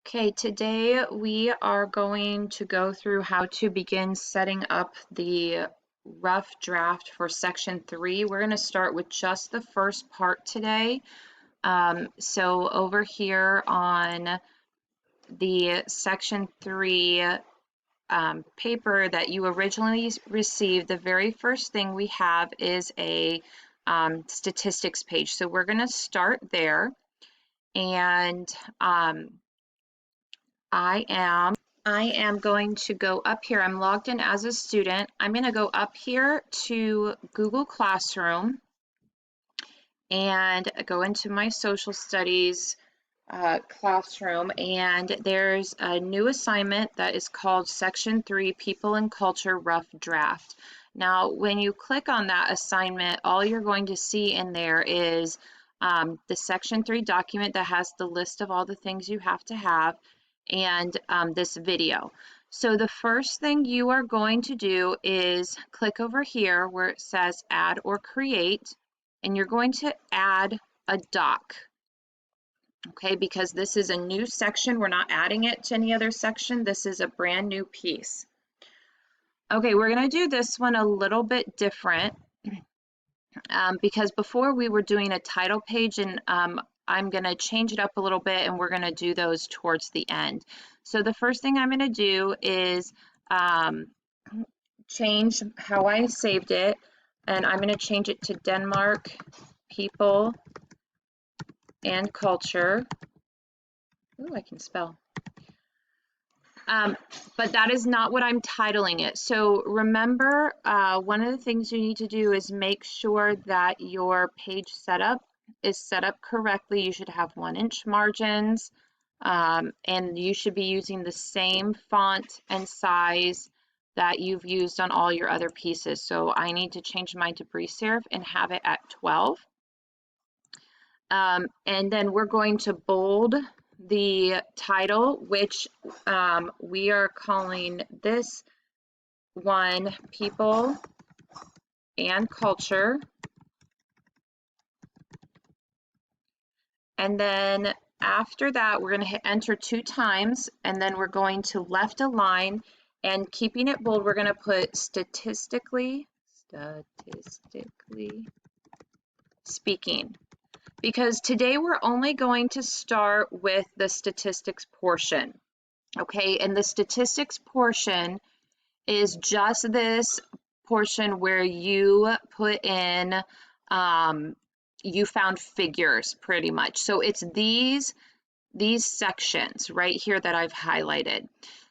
Okay, today we are going to go through how to begin setting up the rough draft for section 3. We're going to start with just the first part today. So over here on the section 3 paper that you originally received, the very first thing we have is a statistics page. So we're going to start there, and I am going to go up here. I'm logged in as a student. I'm going to go up here to Google Classroom and go into my social studies classroom, and there's a new assignment that is called Section 3 People and Culture Rough Draft. Now, when you click on that assignment, all you're going to see in there is the Section 3 document that has the list of all the things you have to have, and this video. So the first thing you are going to do is click over here where it says add or create, and you're going to add a doc. Okay, because this is a new section, we're not adding it to any other section. This is a brand new piece. Okay, we're going to do this one a little bit different because before we were doing a title page, and I'm going to change it up a little bit, and we're going to do those towards the end. So the first thing I'm going to do is change how I saved it, and I'm going to change it to Denmark People and Culture. Ooh, I can spell. But that is not what I'm titling it. So remember, one of the things you need to do is make sure that your page setup is set up correctly. You should have 1-inch margins, and you should be using the same font and size that you've used on all your other pieces. So I need to change my debris serif and have it at 12. And then we're going to bold the title, which we are calling this one People and Culture. And then after that, we're going to hit enter 2 times, and then we're going to left align, and keeping it bold, we're going to put statistically speaking. Because today we're only going to start with the statistics portion, okay? And the statistics portion is just this portion where you put in, you found figures pretty much. So it's these sections right here that I've highlighted.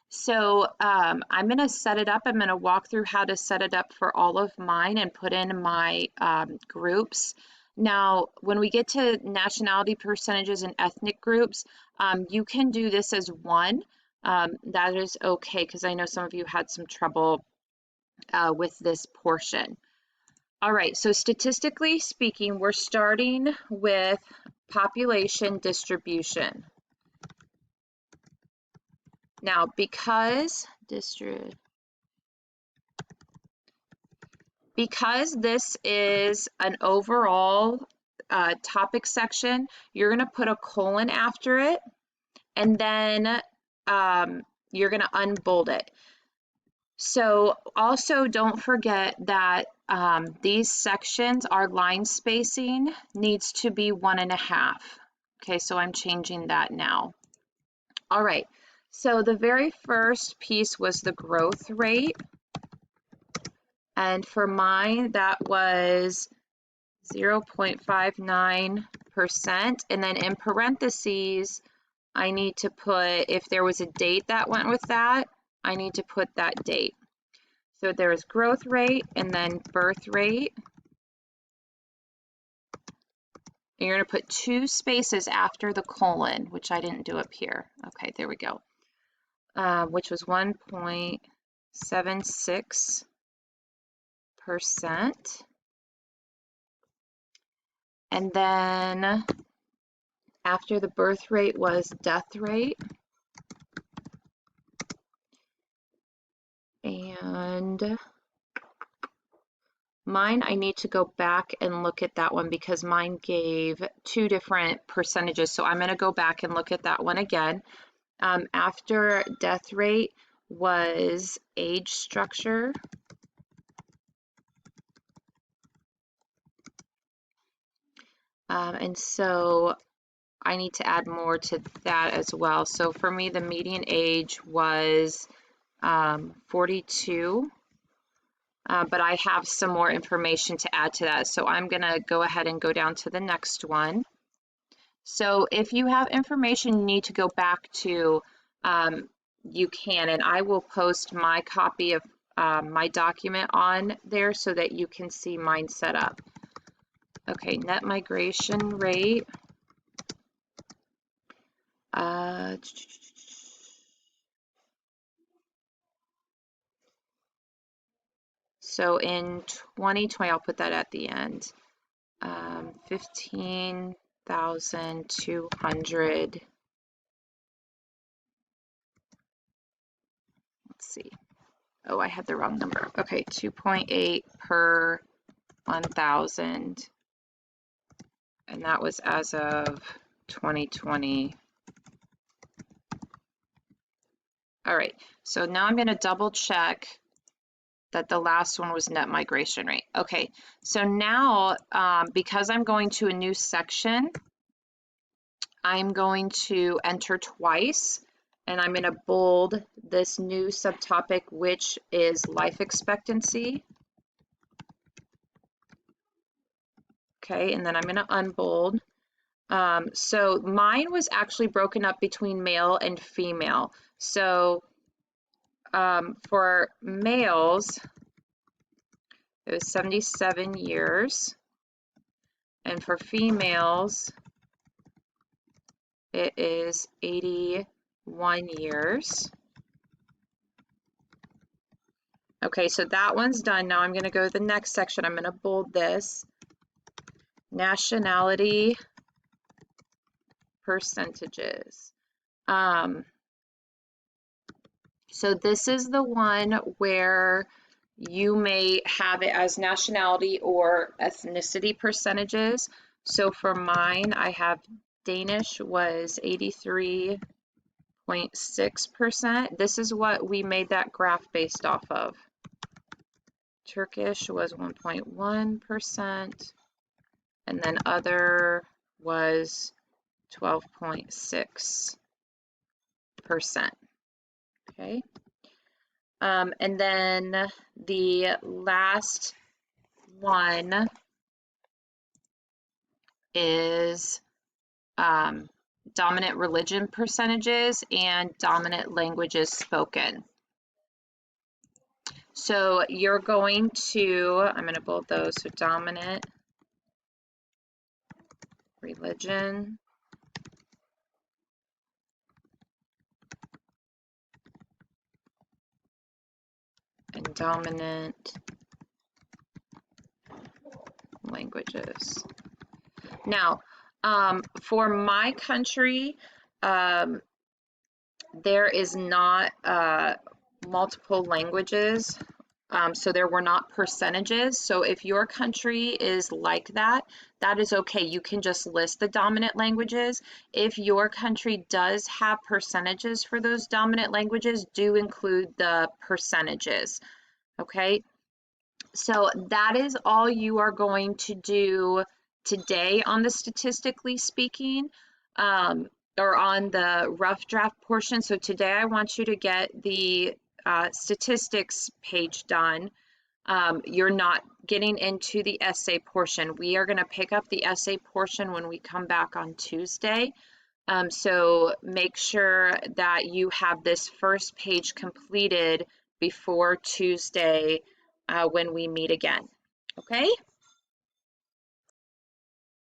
So I'm going to set it up. I'm going to walk through how to set it up for all of mine and put in my groups. Now, when we get to nationality percentages and ethnic groups, you can do this as one. That is okay, because I know some of you had some trouble with this portion. All right, so statistically speaking, we're starting with population distribution. Now, because this is an overall topic section, you're going to put a colon after it, and then you're going to unbold it. So also don't forget that these sections, our line spacing needs to be 1.5. Okay, so I'm changing that now. All right, so the very first piece was the growth rate. And for mine, that was 0.59%. And then in parentheses, I need to put, if there was a date that went with that, I need to put that date. So there is growth rate and then birth rate. And you're going to put 2 spaces after the colon, which I didn't do up here. Okay, there we go. Which was 1.76%. And then after the birth rate was death rate. And mine, I need to go back and look at that one because mine gave 2 different percentages. So I'm going to go back and look at that one again. After death rate was age structure. And so I need to add more to that as well. So for me, the median age was 42, but I have some more information to add to that. So I'm gonna go ahead and go down to the next one. So if you have information you need to go back to, you can, and I will post my copy of my document on there so that you can see mine set up. Okay, net migration rate. So in 2020, I'll put that at the end, 15,200. Let's see. Oh, I had the wrong number. Okay, 2.8 per 1,000. And that was as of 2020. All right, so now I'm going to double check that the last one was net migration rate. Okay, so now because I'm going to a new section, I'm going to enter twice, and I'm going to bold this new subtopic, which is life expectancy. Okay, and then I'm going to unbold. So mine was actually broken up between male and female. So for males, it was 77 years. And for females, it is 81 years. Okay, so that one's done. Now I'm going to go to the next section. I'm going to bold this. Nationality percentages. So this is the one where you may have it as nationality or ethnicity percentages. So for mine, I have Danish was 83.6%. This is what we made that graph based off of. Turkish was 1.1%, and then other was 12.6%. Okay. And then the last one is dominant religion percentages and dominant languages spoken. So you're going to, I'm going to bold those, so dominant religion, and dominant languages. Now, for my country, there is not multiple languages, so there were not percentages. So if your country is like that, that is okay. You can just list the dominant languages. If your country does have percentages for those dominant languages, do include the percentages, okay? So that is all you are going to do today on the statistically speaking, or on the rough draft portion. So today I want you to get the statistics page done. You're not getting into the essay portion. We are going to pick up the essay portion when we come back on Tuesday. So make sure that you have this first page completed before Tuesday when we meet again. Okay?